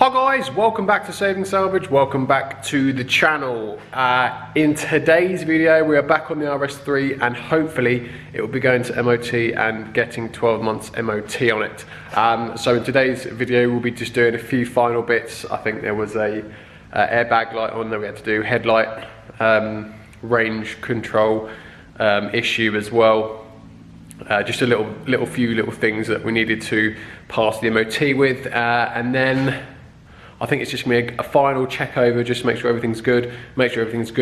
Hi guys, welcome back to Saving Salvage, welcome back to the channel. In today's video we are back on the RS3 and hopefully it will be going to MOT and getting 12 months MOT on it. So in today's video we'll be just doing a few final bits. I think there was a airbag light on that we had to do, headlight, range control issue as well. Just a few little things that we needed to pass the MOT with, and then I think it's just gonna be a final check over, just to make sure everything's good,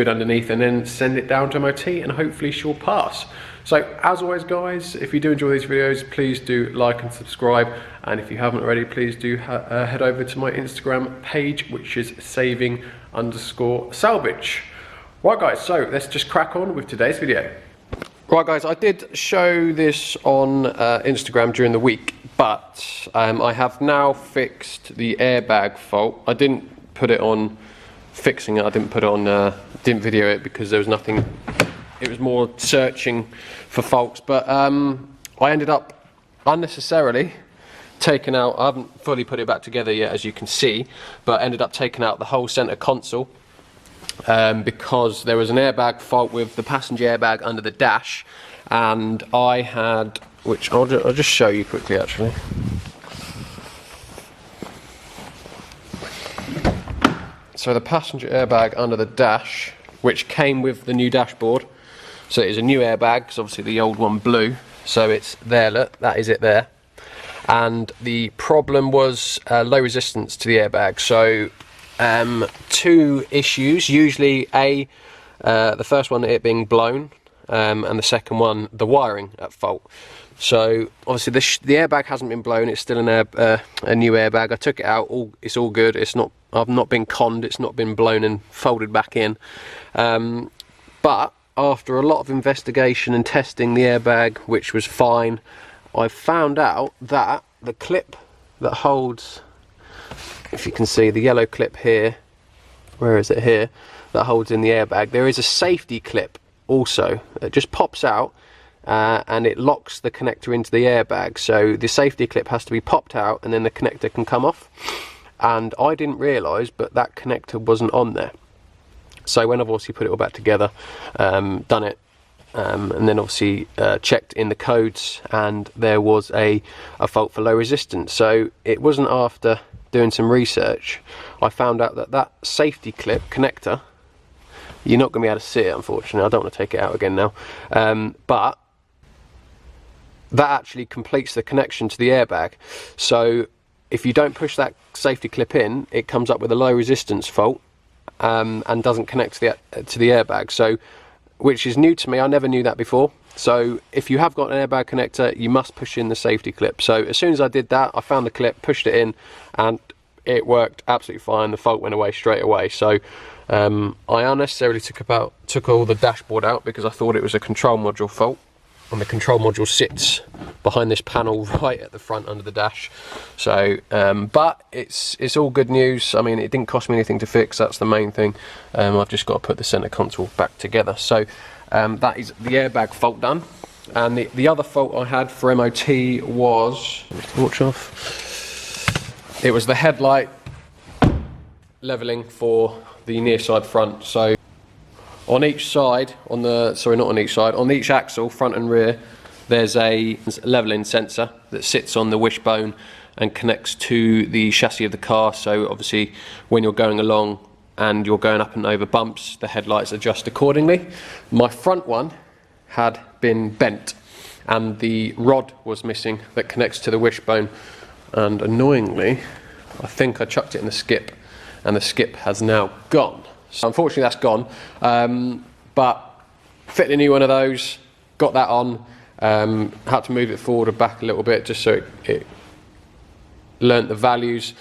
underneath, and then send it down to MOT and hopefully she'll pass. So as always guys, if you do enjoy these videos, please do like and subscribe, and if you haven't already, please do head over to my Instagram page, which is saving_salvage. Right guys, so let's just crack on with today's video. Right guys, I did show this on Instagram during the week, but I have now fixed the airbag fault. I didn't put it on fixing it, I didn't put it on, didn't video it because there was nothing, it was more searching for faults, but I ended up unnecessarily taking out, I haven't fully put it back together yet as you can see, but ended up taking out the whole center console. Because there was an airbag fault with the passenger airbag under the dash, and I had, which I'll just show you quickly actually. So the passenger airbag under the dash, which came with the new dashboard, so it is a new airbag because obviously the old one blew, so it's there, look, that is it there. And the problem was low resistance to the airbag. So two issues, usually the first one it being blown, and the second one the wiring at fault. So obviously the airbag hasn't been blown, it's still a new airbag. I took it out, it's all good, it's not, I've not been conned, it's not been blown and folded back in, but after a lot of investigation and testing the airbag, which was fine, I found out that the clip that holds, if you can see the yellow clip here, where is it here, that holds in the airbag, there is a safety clip also. It just pops out and it locks the connector into the airbag. So the safety clip has to be popped out and then the connector can come off. And I didn't realise, but that connector wasn't on there. So when I've obviously put it all back together, done it, and then obviously checked in the codes, and there was a fault for low resistance. So it wasn't after doing some research I found out that that safety clip connector, you're not going to be able to see it unfortunately, I don't want to take it out again now, but that actually completes the connection to the airbag. So if you don't push that safety clip in, it comes up with a low resistance fault and doesn't connect to the airbag. So, which is new to me, I never knew that before. So if you have got an airbag connector, you must push in the safety clip. So as soon as I did that, I found the clip, pushed it in, and it worked absolutely fine. The fault went away straight away. So I unnecessarily took all the dashboard out because I thought it was a control module fault, and the control module sits behind this panel right at the front under the dash. So but it's all good news. I mean, it didn't cost me anything to fix, that's the main thing. I've just got to put the center console back together. So that is the airbag fault done. And the other fault I had for MOT was, torch off, it was the headlight leveling for the near side front. So on each side, on each axle, front and rear, there's a leveling sensor that sits on the wishbone and connects to the chassis of the car. So obviously when you're going along and you're going up and over bumps, the headlights adjust accordingly. My front one had been bent and the rod was missing that connects to the wishbone, and annoyingly I think I chucked it in the skip and the skip has now gone. So unfortunately that's gone, but fitted a new one of those, got that on, had to move it forward and back a little bit just so it learnt the values,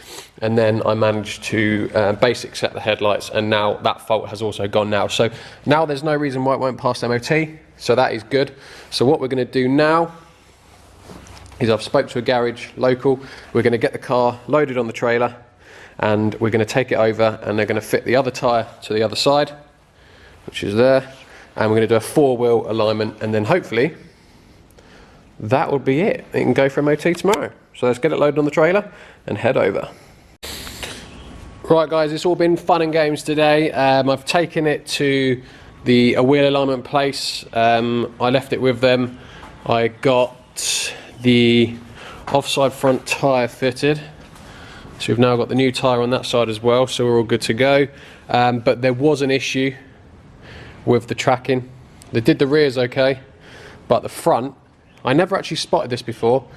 and then I managed to basic set the headlights, and now that fault has also gone now. So now there's no reason why it won't pass MOT, so that is good. So what we're going to do now is I've spoke to a garage local, we're going to get the car loaded on the trailer and we're going to take it over, and they're going to fit the other tyre to the other side, which is there, and we're going to do a 4-wheel alignment, and then hopefully that will be it. It can go for MOT tomorrow. So let's get it loaded on the trailer and head over. Right guys, it's all been fun and games today. I've taken it to a wheel alignment place. I left it with them. I got the offside front tyre fitted. So we've now got the new tyre on that side as well, so we're all good to go. But there was an issue with the tracking. They did the rears okay, but the front, I never actually spotted this before.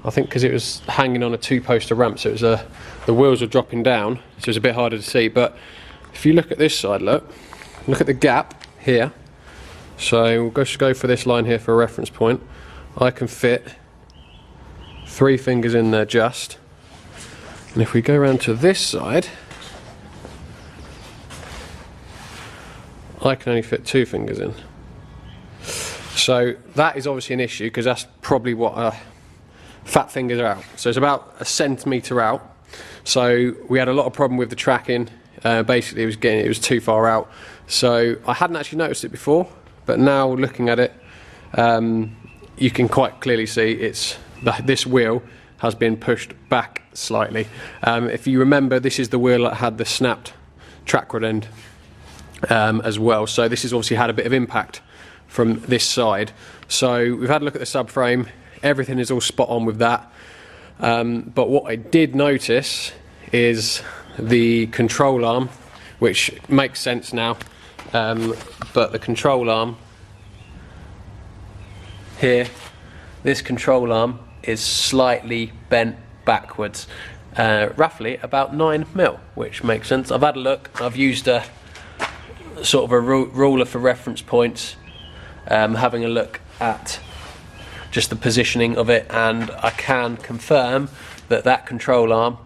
I think because it was hanging on a two-poster ramp, so it was the wheels were dropping down, so it was a bit harder to see. But if you look at this side, look at the gap here. So we'll just go for this line here for a reference point. I can fit 3 fingers in there just. And if we go around to this side, I can only fit 2 fingers in. So that is obviously an issue, because that's probably what fat fingers are out. So it's about 1 centimetre out. So we had a lot of problem with the tracking. Basically it was too far out. So I hadn't actually noticed it before, but now looking at it, you can quite clearly see this wheel has been pushed back slightly. If you remember, this is the wheel that had the snapped track rod end as well. So this has obviously had a bit of impact from this side. So we've had a look at the subframe. Everything is all spot on with that. But what I did notice is the control arm, which makes sense now. But the control arm here, this control arm is slightly bent backwards, roughly about 9mm, which makes sense. I've had a look. I've used a sort of a ruler for reference points, having a look at just the positioning of it, and I can confirm that control arm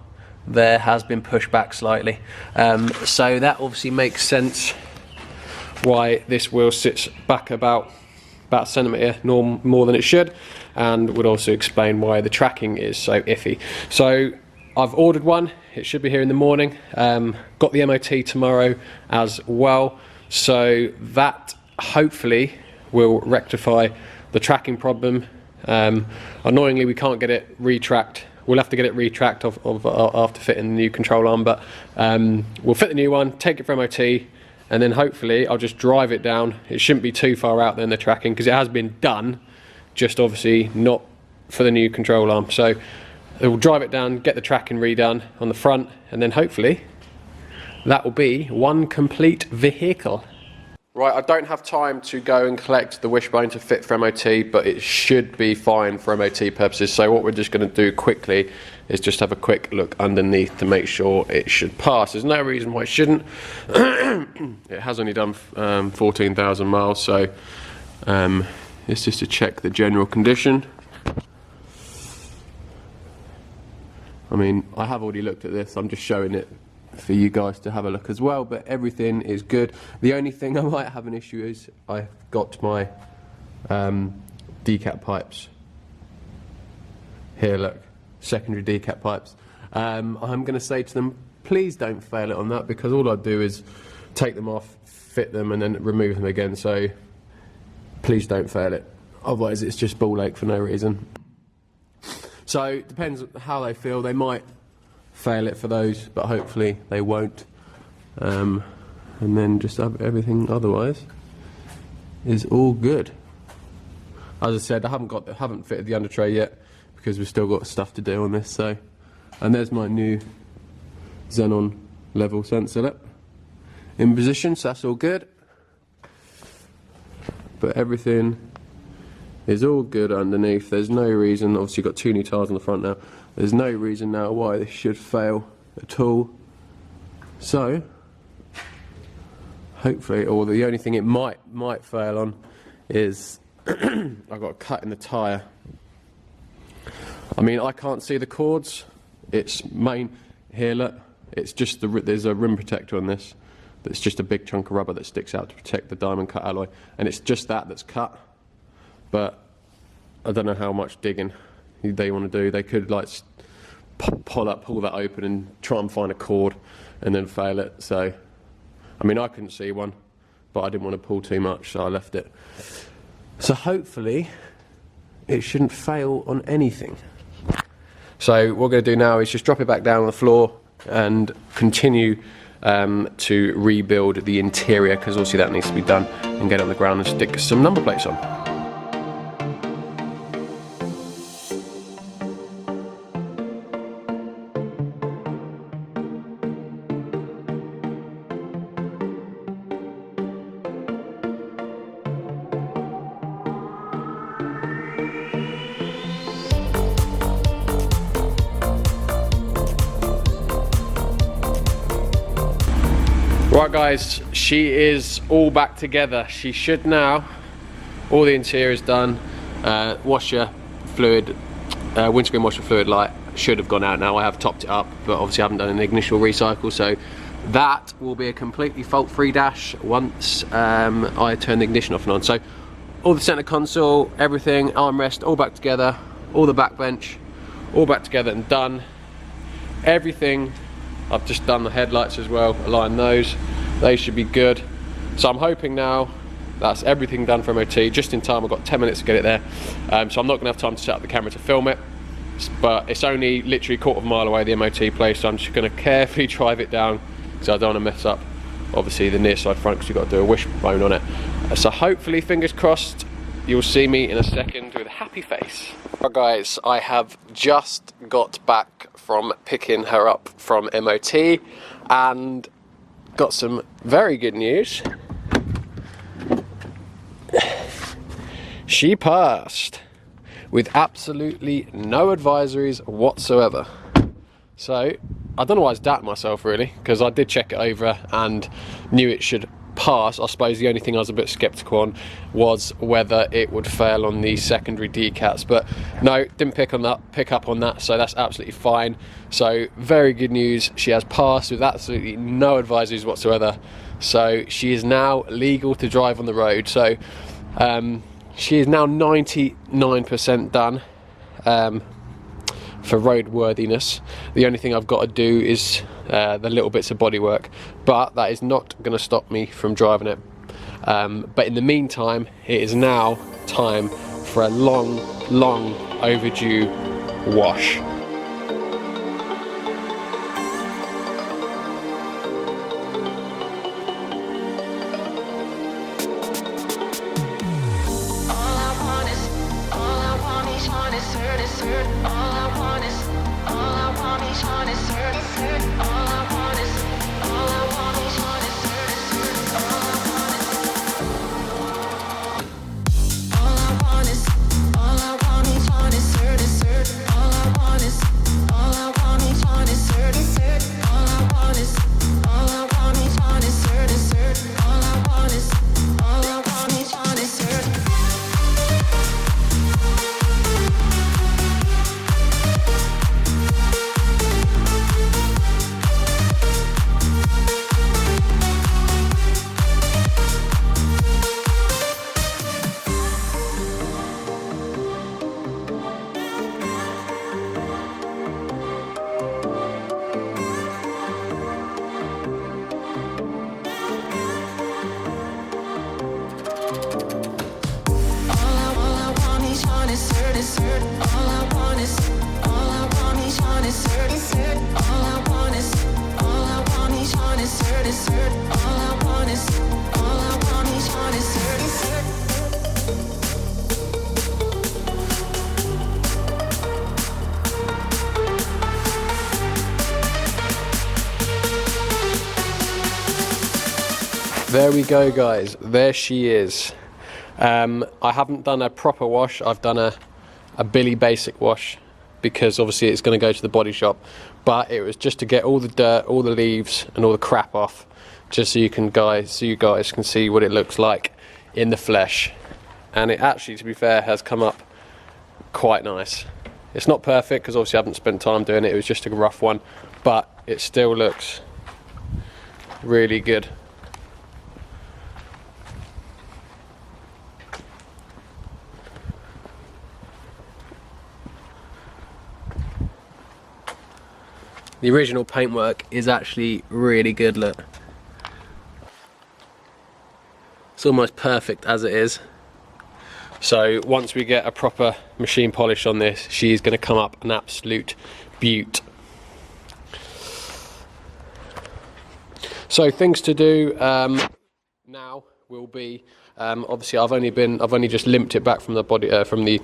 there has been pushed back slightly. So that obviously makes sense why this wheel sits back about 1 centimetre more than it should, and would also explain why the tracking is so iffy. So I've ordered one. It should be here in the morning. Got the MOT tomorrow as well, so that hopefully will rectify the tracking problem. Annoyingly, we can't get it retracked. We'll have to get it retracked after fitting the new control arm, but we'll fit the new one, take it for MOT, and then hopefully I'll just drive it down. It shouldn't be too far out then, the tracking, because it has been done, just obviously not for the new control arm. So we'll drive it down, get the tracking redone on the front, and then hopefully that will be one complete vehicle. Right, I don't have time to go and collect the wishbone to fit for MOT, but it should be fine for MOT purposes. So what we're just going to do quickly is just have a quick look underneath to make sure it should pass. There's no reason why it shouldn't. It has only done 14,000 miles, so it's just to check the general condition. I mean, I have already looked at this, I'm just showing it for you guys to have a look as well, but everything is good. The only thing I might have an issue is I've got my decap pipes here, look, secondary decap pipes. I'm going to say to them, please don't fail it on that, because all I do is take them off, fit them, and then remove them again. So please don't fail it, otherwise it's just ball ache for no reason. So it depends how they feel. They might fail it for those, but hopefully they won't. And then just everything otherwise is all good. As I said, I haven't fitted the under tray yet, because we've still got stuff to do on this. So, and there's my new xenon level sensor in position, so that's all good. But everything is all good underneath. There's no reason, obviously you've got 2 new tyres on the front now, there's no reason now why this should fail at all. So hopefully, or the only thing it might fail on is I've got a cut in the tyre. I mean, I can't see the cords. It's main here, look, it's just there's a rim protector on this that's just a big chunk of rubber that sticks out to protect the diamond cut alloy, and it's just that's cut. But I don't know how much digging they want to do. They could like pull that open and try and find a cord and then fail it. So I mean, I couldn't see one, but I didn't want to pull too much, so I left it. So hopefully it shouldn't fail on anything. So what we're going to do now is just drop it back down on the floor, and continue to rebuild the interior, because obviously that needs to be done, and get it on the ground and stick some number plates on. Right guys, she is all back together. She should now, all the interior is done, washer fluid, windscreen washer fluid light should have gone out now. I have topped it up, but obviously I haven't done an ignition recycle, so that will be a completely fault-free dash once I turn the ignition off and on. So all the center console, everything, armrest, all back together, all the back bench, all back together and done. Everything. I've just done the headlights as well, aligned those. They should be good. So I'm hoping now that's everything done for MOT, just in time. I've got 10 minutes to get it there. So I'm not gonna have time to set up the camera to film it, but it's only literally a quarter of a mile away, the MOT place, so I'm just gonna carefully drive it down, because I don't wanna mess up, obviously, the near side front, because you've got to do a wishbone on it. So hopefully, fingers crossed, you'll see me in a second with a happy face. Right guys, I have just got back from picking her up from MOT and got some very good news. She passed with absolutely no advisories whatsoever. So I don't know why I was doubting myself really, because I did check it over and knew it should pass. I suppose the only thing I was a bit skeptical on was whether it would fail on the secondary decats, but no, didn't pick up on that, so that's absolutely fine. So very good news, she has passed with absolutely no advisories whatsoever, so she is now legal to drive on the road. So she is now 99% done for roadworthiness. The only thing I've got to do is the little bits of bodywork, but that is not going to stop me from driving it. But in the meantime, it is now time for a long overdue wash. There we go guys, there she is. I haven't done a proper wash, I've done a Billy basic wash, because obviously it's going to go to the body shop, but it was just to get all the dirt, all the leaves and all the crap off, just so you guys can see what it looks like in the flesh. And it actually, to be fair, has come up quite nice. It's not perfect because obviously I haven't spent time doing it, it was just a rough one, but it still looks really good. The original paintwork is actually really good, look. It's almost perfect as it is. So once we get a proper machine polish on this, she's going to come up an absolute beaut. So things to do now will be obviously I've only just limped it back from the body not from the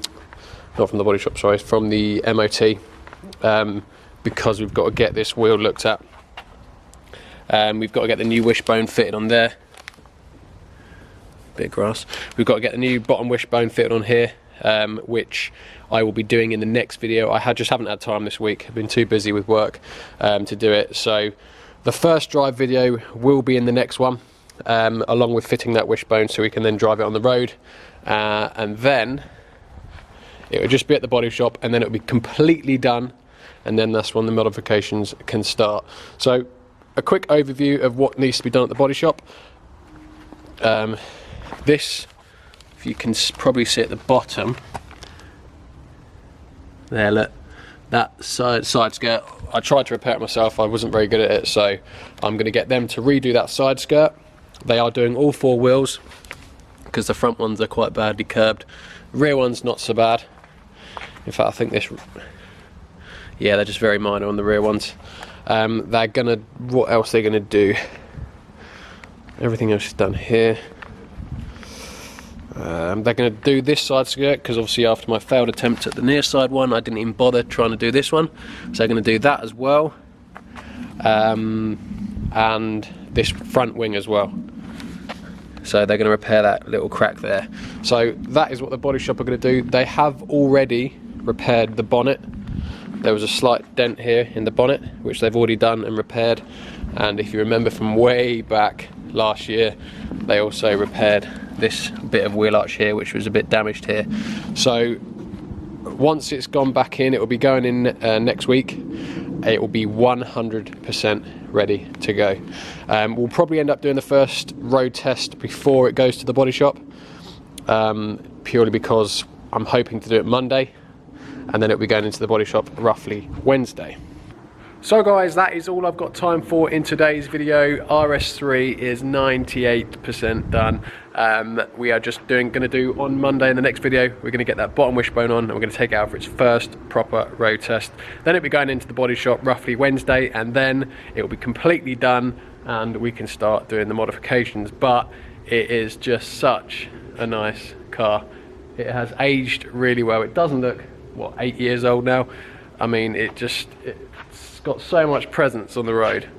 body shop, sorry, from the MOT, because we've got to get this wheel looked at. We've got to get the new wishbone fitted on there. Bit of grass. We've got to get the new bottom wishbone fitted on here, which I will be doing in the next video. I just haven't had time this week. I've been too busy with work to do it. So the first drive video will be in the next one, along with fitting that wishbone so we can then drive it on the road, and then it will just be at the body shop, and then it will be completely done, and then that's when the modifications can start. So a quick overview of what needs to be done at the body shop. This, if you can probably see at the bottom there, look, that side skirt, I tried to repair it myself, I wasn't very good at it, so I'm going to get them to redo that side skirt. They are doing all 4 wheels because the front ones are quite badly curbed, rear one's not so bad. In fact, I think this, yeah, they're just very minor on the rear ones. They're gonna, what else they're gonna do? Everything else is done here. They're going to do this side skirt because obviously after my failed attempt at the near side one, I didn't even bother trying to do this one. So they're going to do that as well, and this front wing as well. So they're going to repair that little crack there. So that is what the body shop are going to do. They have already repaired the bonnet. There was a slight dent here in the bonnet, which they've already done and repaired. And if you remember from way back last year, they also repaired this bit of wheel arch here, which was a bit damaged here. So once it's gone back in, it will be going in next week. It will be 100% ready to go. We'll probably end up doing the first road test before it goes to the body shop, purely because I'm hoping to do it Monday, and then it'll be going into the body shop roughly Wednesday. So guys, that is all I've got time for in today's video. RS3 is 98% done. We are just going to do on Monday in the next video, we're going to get that bottom wishbone on and we're going to take it out for its first proper road test. Then it'll be going into the body shop roughly Wednesday, and then it will be completely done and we can start doing the modifications. But it is just such a nice car. It has aged really well. It doesn't look, what, 8 years old now? I mean, it's got so much presence on the road.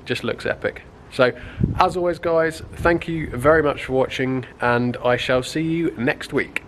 Just looks epic. So as always guys, thank you very much for watching, and I shall see you next week.